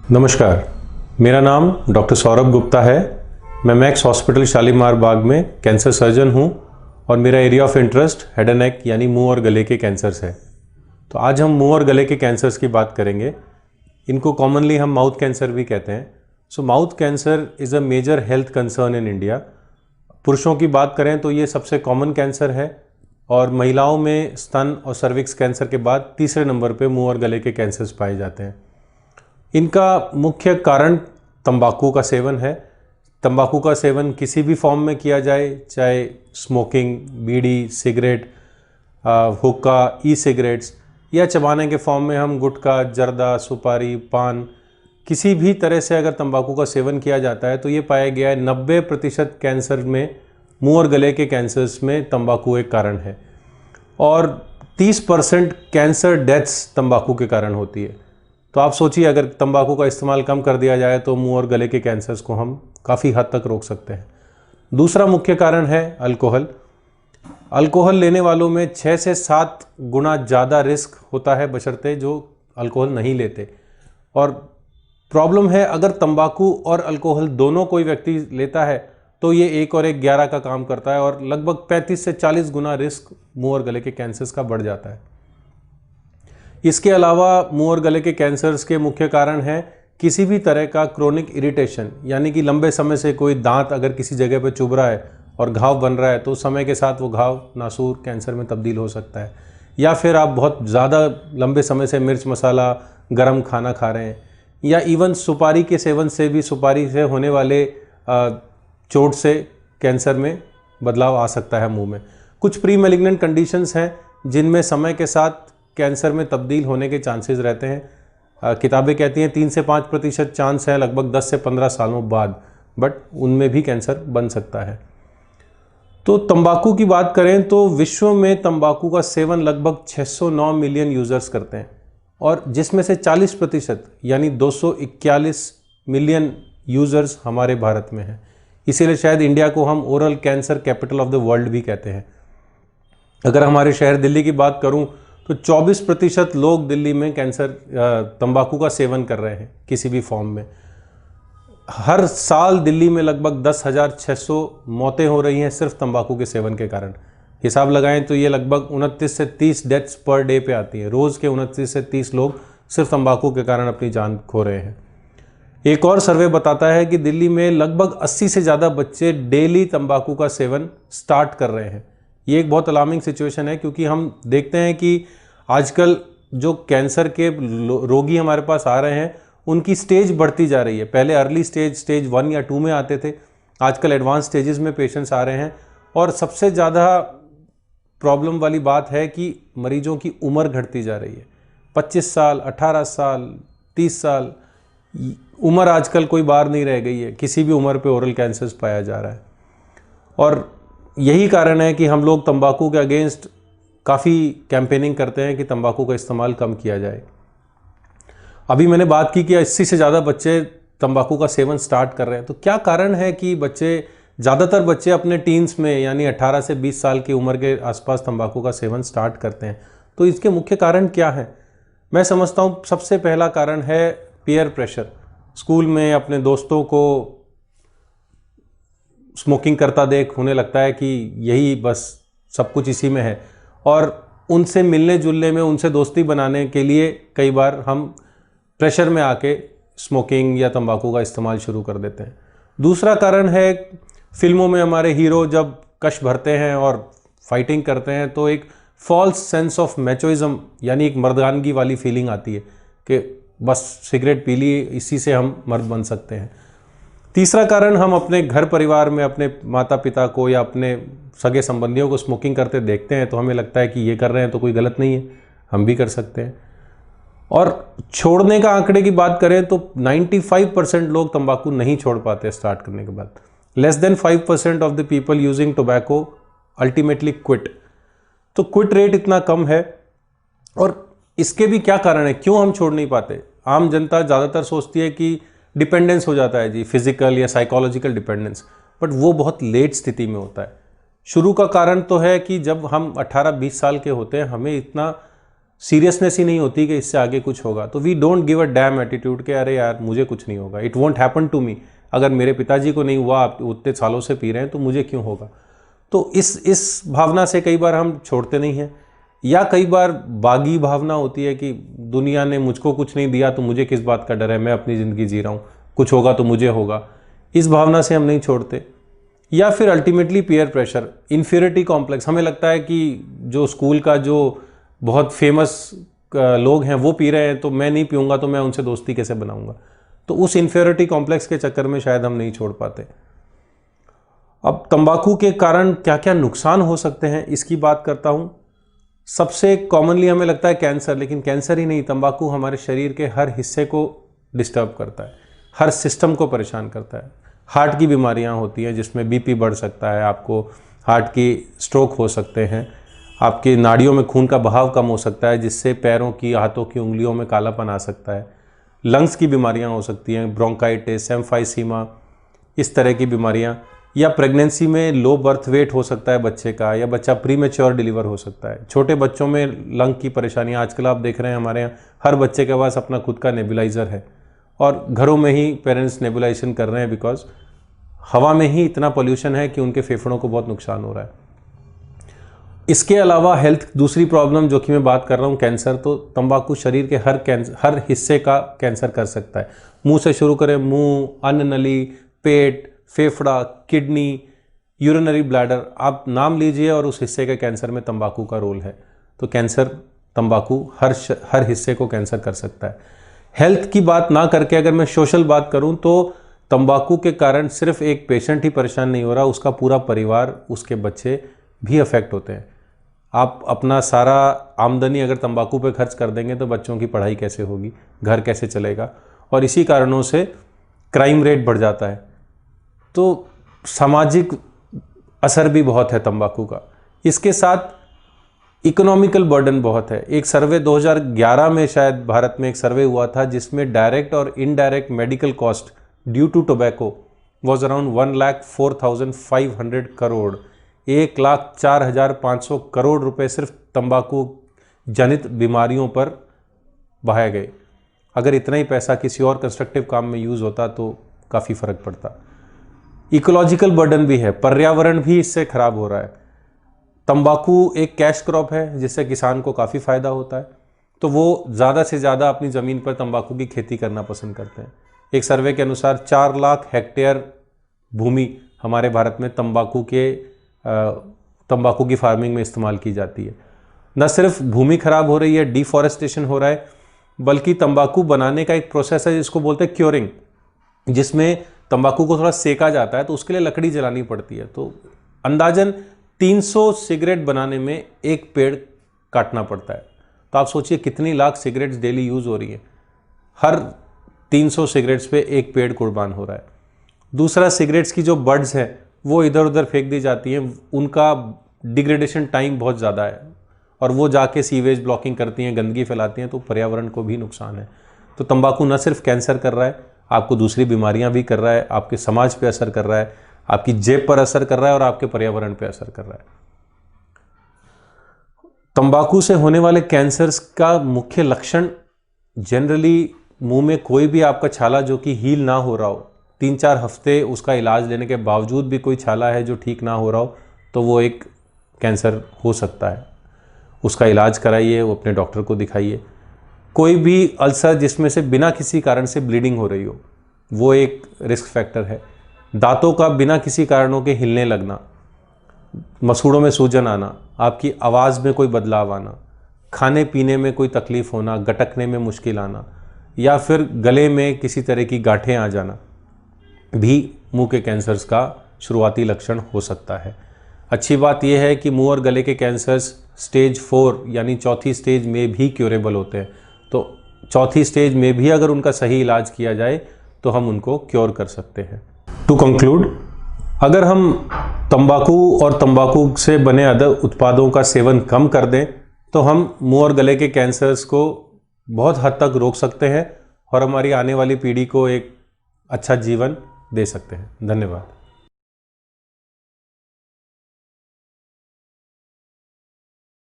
नमस्कार, मेरा नाम डॉक्टर सौरभ गुप्ता है। मैं मैक्स हॉस्पिटल शालीमार बाग में कैंसर सर्जन हूं और मेरा area of interest head and neck यानी मुंह और गले के कैंसर्स है। तो आज हम मुंह और गले के कैंसर्स की बात करेंगे। इनको कॉमनली हम माउथ कैंसर भी कहते हैं। So mouth cancer is a major health concern in India. पुरुषों की बात करें तो ये सबसे कॉमन कैंसर है और महिलाओं में स्तन और सर्विक्स कैंसर के बाद तीसरे नंबर पे मुंह और गले के कैंसर्स पाए जाते हैं। इनका मुख्य कारण तंबाकू का सेवन है। तंबाकू का सेवन किसी भी फॉर्म में किया जाए, चाहे स्मोकिंग, बीड़ी, सिगरेट, हुक्का, ई सिगरेट्स या चबाने के फॉर्म में हम गुटखा, जर्दा, सुपारी, पान, किसी भी तरह से अगर तंबाकू का सेवन किया जाता है तो ये पाया गया है 90% कैंसर में, मुंह और गले के कैंसर्स में तंबाकू एक कारण है और 30% कैंसर डेथ्स तंबाकू के कारण होती है। तो आप सोचिए, अगर तंबाकू का इस्तेमाल कम कर दिया जाए तो मुंह और गले के कैंसर्स को हम काफ़ी हद तक रोक सकते हैं। दूसरा मुख्य कारण है अल्कोहल। अल्कोहल लेने वालों में 6 से 7 गुना ज़्यादा रिस्क होता है बशर्ते जो अल्कोहल नहीं लेते। और प्रॉब्लम है, अगर तंबाकू और अल्कोहल दोनों कोई व्यक्ति लेता है तो ये 1 और 1 11 का काम करता है और लगभग 35 से 40 गुना रिस्क मुंह और गले के कैंसर्स का बढ़ जाता है। इसके अलावा मुंह और गले के कैंसर्स के मुख्य कारण हैं किसी भी तरह का क्रोनिक इरिटेशन, यानी कि लंबे समय से कोई दांत अगर किसी जगह पर चुभ रहा है और घाव बन रहा है तो समय के साथ वो घाव नासूर कैंसर में तब्दील हो सकता है। या फिर आप बहुत ज़्यादा लंबे समय से मिर्च मसाला, गर्म खाना खा रहे हैं, या इवन सुपारी के सेवन से भी, सुपारी से होने वाले चोट से कैंसर में बदलाव आ सकता है मुंह में। कुछ प्री मैलिग्नेंट कंडीशंस हैं जिनमें समय के साथ कैंसर में तब्दील होने के चांसेस रहते हैं। किताबें कहती हैं 3 से 5% चांस है लगभग 10 से 15 सालों बाद, बट उनमें भी कैंसर बन सकता है। तो तंबाकू की बात करें तो विश्व में तंबाकू का सेवन लगभग 609 मिलियन यूज़र्स करते हैं और जिसमें से 40% यानी 241 मिलियन यूज़र्स हमारे भारत में हैं। इसीलिए शायद इंडिया को हम oral cancer capital of the world भी कहते हैं। अगर हमारे शहर दिल्ली की बात करूं तो 24% लोग दिल्ली में कैंसर तंबाकू का सेवन कर रहे हैं किसी भी फॉर्म में। हर साल दिल्ली में लगभग 10,600 मौतें हो रही हैं सिर्फ तंबाकू के सेवन के कारण। हिसाब लगाएं तो ये लगभग 29 से 30 डेथ्स पर डे पे आती है। रोज़ के 29 से 30 लोग सिर्फ तंबाकू के कारण अपनी जान खो रहे हैं। एक और सर्वे बताता है कि दिल्ली में लगभग 80 से ज़्यादा बच्चे डेली तंबाकू का सेवन स्टार्ट कर रहे हैं। ये एक बहुत अलार्मिंग सिचुएशन है क्योंकि हम देखते हैं कि आजकल जो कैंसर के रोगी हमारे पास आ रहे हैं उनकी स्टेज बढ़ती जा रही है। पहले अर्ली स्टेज 1 या 2 में आते थे, आजकल एडवांस स्टेजेस में पेशेंट्स आ रहे हैं। और सबसे ज़्यादा प्रॉब्लम वाली बात है कि मरीजों की उम्र घटती जा रही है। 25 साल, 18 साल, 30 साल उम्र आजकल कोई बार नहीं रह गई है, किसी भी उम्र पे ओरल कैंसर्स पाया जा रहा है। और यही कारण है कि हम लोग तंबाकू के अगेंस्ट काफ़ी कैंपेनिंग करते हैं कि तंबाकू का इस्तेमाल कम किया जाए। अभी मैंने बात की कि 80 से ज़्यादा बच्चे तंबाकू का सेवन स्टार्ट कर रहे हैं। तो क्या कारण है कि ज़्यादातर बच्चे अपने टीन्स में यानी 18 से 20 साल की उम्र के आसपास तंबाकू का सेवन स्टार्ट करते हैं? तो इसके मुख्य कारण क्या हैं? मैं समझता हूँ सबसे पहला कारण है पीयर प्रेशर। स्कूल में अपने दोस्तों को स्मोकिंग करता देख उन्हें लगता है कि यही बस सब कुछ इसी में है और उनसे मिलने जुलने में, उनसे दोस्ती बनाने के लिए कई बार हम प्रेशर में आके स्मोकिंग या तंबाकू का इस्तेमाल शुरू कर देते हैं। दूसरा कारण है फिल्मों में हमारे हीरो जब कश भरते हैं और फाइटिंग करते हैं तो एक फॉल्स सेंस ऑफ मैचोइज्म यानी एक मर्दानगी वाली फीलिंग आती है कि बस सिगरेट पी ली, इसी से हम मर्द बन सकते हैं। तीसरा कारण, हम अपने घर परिवार में अपने माता पिता को या अपने सगे संबंधियों को स्मोकिंग करते देखते हैं तो हमें लगता है कि ये कर रहे हैं तो कोई गलत नहीं है, हम भी कर सकते हैं। और छोड़ने का आंकड़े की बात करें तो 95% लोग तंबाकू नहीं छोड़ पाते स्टार्ट करने के बाद। Less than 5% of the people using tobacco ultimately quit. तो क्विट रेट इतना कम है। और इसके भी क्या कारण है, क्यों हम छोड़ नहीं पाते? आम जनता ज़्यादातर सोचती है कि डिपेंडेंस हो जाता है जी, फिजिकल या साइकोलॉजिकल डिपेंडेंस, बट वो बहुत लेट स्थिति में होता है। शुरू का कारण तो है कि जब हम 18-20 साल के होते हैं हमें इतना सीरियसनेस ही नहीं होती कि इससे आगे कुछ होगा। तो we don't give a damn attitude कि अरे यार मुझे कुछ नहीं होगा, it won't happen to me. अगर मेरे पिताजी को नहीं हुआ, आप उतने सालों से पी रहे हैं, तो मुझे क्यों होगा। तो इस भावना से कई बार हम छोड़ते नहीं हैं। या कई बार बागी भावना होती है कि दुनिया ने मुझको कुछ नहीं दिया तो मुझे किस बात का डर है, मैं अपनी ज़िंदगी जी रहा हूँ, कुछ होगा तो मुझे होगा। इस भावना से हम नहीं छोड़ते। या फिर ultimately peer pressure, inferiority complex. हमें लगता है कि जो स्कूल का जो बहुत फेमस लोग हैं वो पी रहे हैं तो मैं नहीं पीऊँगा, तो मैं उनसे दोस्ती कैसे बनाऊँगा। तो उस इन्फीरियरिटी कॉम्प्लेक्स के चक्कर में शायद हम नहीं छोड़ पाते। अब तंबाकू के कारण क्या क्या नुकसान हो सकते हैं इसकी बात करता हूँ। सबसे कॉमनली हमें लगता है कैंसर, लेकिन कैंसर ही नहीं, तंबाकू हमारे शरीर के हर हिस्से को डिस्टर्ब करता है, हर सिस्टम को परेशान करता है। हार्ट की बीमारियां होती हैं जिसमें बीपी बढ़ सकता है, आपको हार्ट की स्ट्रोक हो सकते हैं, आपकी नाड़ियों में खून का बहाव कम हो सकता है जिससे पैरों की, हाथों की उंगलियों में कालापन आ सकता है। लंग्स की बीमारियां हो सकती हैं, ब्रोंकाइटिस, एम्फाइसीमा, इस तरह की बीमारियां। या प्रेगनेंसी में लो बर्थ वेट हो सकता है बच्चे का, या बच्चा प्रीमेच्योर डिलीवर हो सकता है। छोटे बच्चों में लंग की परेशानियां आजकल आप देख रहे हैं, हमारे यहाँ हर बच्चे के पास अपना खुद का नेबुलाइज़र है और घरों में ही पेरेंट्स नेबुलाइजेशन कर रहे हैं, बिकॉज हवा में ही इतना पोल्यूशन है कि उनके फेफड़ों को बहुत नुकसान हो रहा है। इसके अलावा हेल्थ, दूसरी प्रॉब्लम जो कि मैं बात कर रहा हूँ कैंसर, तो तंबाकू शरीर के हर हिस्से का कैंसर कर सकता है। मुंह से शुरू करें, मुंह, अन्न नली, पेट, फेफड़ा, किडनी, यूरिनरी ब्लैडर, आप नाम लीजिए और उस हिस्से के कैंसर में तंबाकू का रोल है। तो कैंसर, तंबाकू हर हिस्से को कैंसर कर सकता है। हेल्थ की बात ना करके अगर मैं सोशल बात करूं तो तंबाकू के कारण सिर्फ एक पेशेंट ही परेशान नहीं हो रहा, उसका पूरा परिवार, उसके बच्चे भी अफेक्ट होते हैं। आप अपना सारा आमदनी अगर तंबाकू पे खर्च कर देंगे तो बच्चों की पढ़ाई कैसे होगी, घर कैसे चलेगा, और इसी कारणों से क्राइम रेट बढ़ जाता है। तो सामाजिक असर भी बहुत है तंबाकू का। इसके साथ इकोनॉमिकल बर्डन बहुत है। एक सर्वे 2011 में शायद भारत में एक सर्वे हुआ था जिसमें डायरेक्ट और indirect medical cost due to tobacco was around 1,04,500 crore. 1,04,500 crore रुपए सिर्फ तंबाकू जनित बीमारियों पर बहाए गए। अगर इतना ही पैसा किसी और कंस्ट्रक्टिव काम में यूज़ होता तो काफ़ी फ़र्क पड़ता। इकोलॉजिकल बर्डन भी है, पर्यावरण भी इससे खराब हो रहा है। तंबाकू एक कैश क्रॉप है जिससे किसान को काफ़ी फ़ायदा होता है, तो वो ज़्यादा से ज़्यादा अपनी ज़मीन पर तंबाकू की खेती करना पसंद करते हैं। एक सर्वे के अनुसार 4 लाख हेक्टेयर भूमि हमारे भारत में तंबाकू की फार्मिंग में इस्तेमाल की जाती है। न सिर्फ भूमि खराब हो रही है, डिफॉरेस्टेशन हो रहा है, बल्कि तंबाकू बनाने का एक प्रोसेस है जिसको बोलते हैं क्योरिंग, जिसमें तंबाकू को थोड़ा सेका जाता है तो उसके लिए लकड़ी जलानी पड़ती है। तो अंदाजन 300 सिगरेट बनाने में एक पेड़ काटना पड़ता है। तो आप सोचिए कितनी लाख सिगरेट्स डेली यूज़ हो रही है, हर 300 सिगरेट्स पे एक पेड़ कुर्बान हो रहा है। दूसरा, सिगरेट्स की जो बड्स हैं वो इधर उधर फेंक दी जाती हैं, उनका डिग्रेडेशन टाइम बहुत ज़्यादा है और वो जाके सीवेज ब्लॉकिंग करती हैं, गंदगी फैलाती हैं, तो पर्यावरण को भी नुकसान है। तो तंबाकू न सिर्फ कैंसर कर रहा है, आपको दूसरी बीमारियां भी कर रहा है, आपके समाज पे असर कर रहा है, आपकी जेब पर असर कर रहा है और आपके पर्यावरण पे असर कर रहा है। तंबाकू से होने वाले कैंसर्स का मुख्य लक्षण जनरली मुंह में कोई भी आपका छाला जो कि हील ना हो रहा हो, 3-4 हफ्ते उसका इलाज लेने के बावजूद भी कोई छाला है जो ठीक ना हो रहा हो, तो वो एक कैंसर हो सकता है। उसका इलाज कराइए, वो अपने डॉक्टर को दिखाइए। कोई भी अल्सर जिसमें से बिना किसी कारण से ब्लीडिंग हो रही हो, वो एक रिस्क फैक्टर है। दांतों का बिना किसी कारणों के हिलने लगना, मसूड़ों में सूजन आना, आपकी आवाज़ में कोई बदलाव आना, खाने पीने में कोई तकलीफ होना, गटकने में मुश्किल आना, या फिर गले में किसी तरह की गांठें आ जाना भी मुंह के कैंसर्स का शुरुआती लक्षण हो सकता है। अच्छी बात यह है कि मुंह और गले के कैंसर्स स्टेज 4 यानी चौथी स्टेज में भी क्योरेबल होते हैं। तो चौथी स्टेज में भी अगर उनका सही इलाज किया जाए तो हम उनको क्योर कर सकते हैं। टू कंक्लूड, अगर हम तंबाकू और तंबाकू से बने अदर उत्पादों का सेवन कम कर दें तो हम मुंह और गले के कैंसर्स को बहुत हद तक रोक सकते हैं और हमारी आने वाली पीढ़ी को एक अच्छा जीवन दे सकते हैं। धन्यवाद।